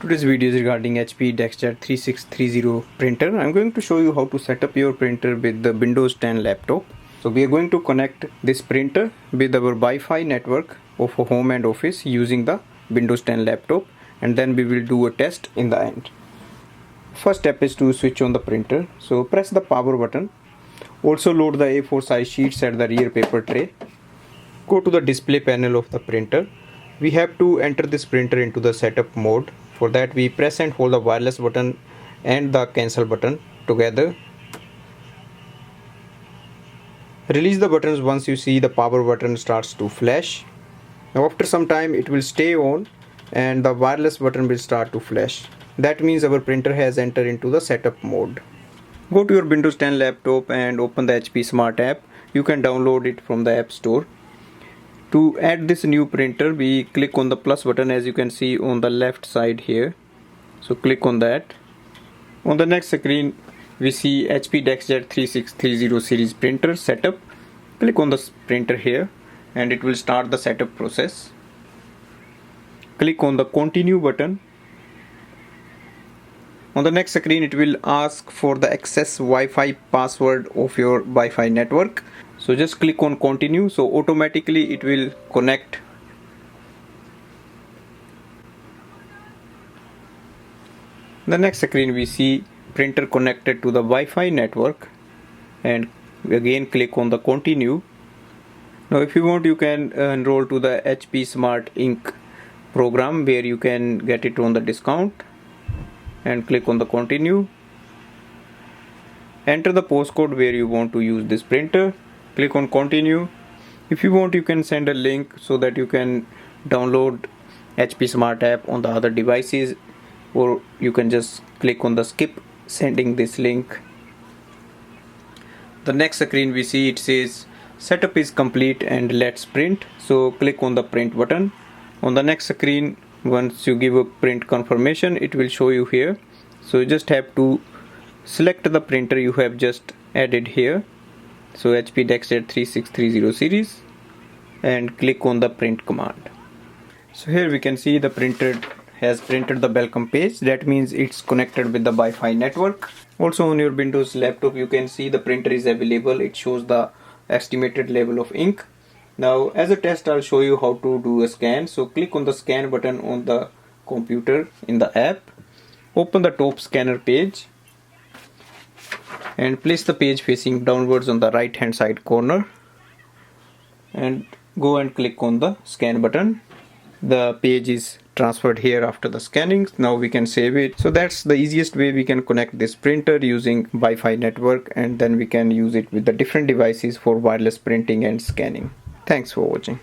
Today's video is regarding HP DeskJet 3630 printer. I'm going to show you how to set up your printer with the Windows 10 laptop. So we are going to connect this printer with our Wi-Fi network of a home and office using the Windows 10 laptop, and then we will do a test in the end. First step is to switch on the printer. So press the power button. Also load the A4 size sheets at the rear paper tray. Go to the display panel of the printer. We have to enter this printer into the setup mode. For that, we press and hold the wireless button and the cancel button together. Release the buttons once you see the power button starts to flash. Now after some time it will stay on and the wireless button will start to flash. That means our printer has entered into the setup mode. Go to your Windows 10 laptop and open the HP Smart app. You can download it from the App Store. To add this new printer, we click on the plus button as you can see on the left side here. So click on that. On the next screen, we see HP DeskJet 3630 series printer setup. Click on the printer here and it will start the setup process. Click on the continue button. On the next screen, it will ask for the access Wi-Fi password of your Wi-Fi network. So just click on continue, so automatically it will connect. The next screen we see printer connected to the Wi-Fi network, and again click on the continue. Now if you want, you can enroll to the HP Smart Ink program where you can get it on the discount, and click on the continue. Enter the postcode where you want to use this printer. Click on continue. If you want, you can send a link so that you can download HP Smart app on the other devices, or you can just click on the skip sending this link. The next screen we see, it says setup is complete and let's print. So click on the print button. On the next screen, once you give a print confirmation, it will show you here. So you just have to select the printer you have just added here. So HP DeskJet 3630 series, and click on the print command. So here we can see the printer has printed the welcome page. That means it's connected with the Wi-Fi network. Also on your Windows laptop, you can see the printer is available. It shows the estimated level of ink. Now as a test, I'll show you how to do a scan. So click on the scan button on the computer in the app. Open the top scanner page and place the page facing downwards on the right hand side corner, and go and click on the scan button. The page is transferred here after the scanning. Now we can save it. So that's the easiest way we can connect this printer using Wi-Fi network, and then we can use it with the different devices for wireless printing and scanning. Thanks for watching.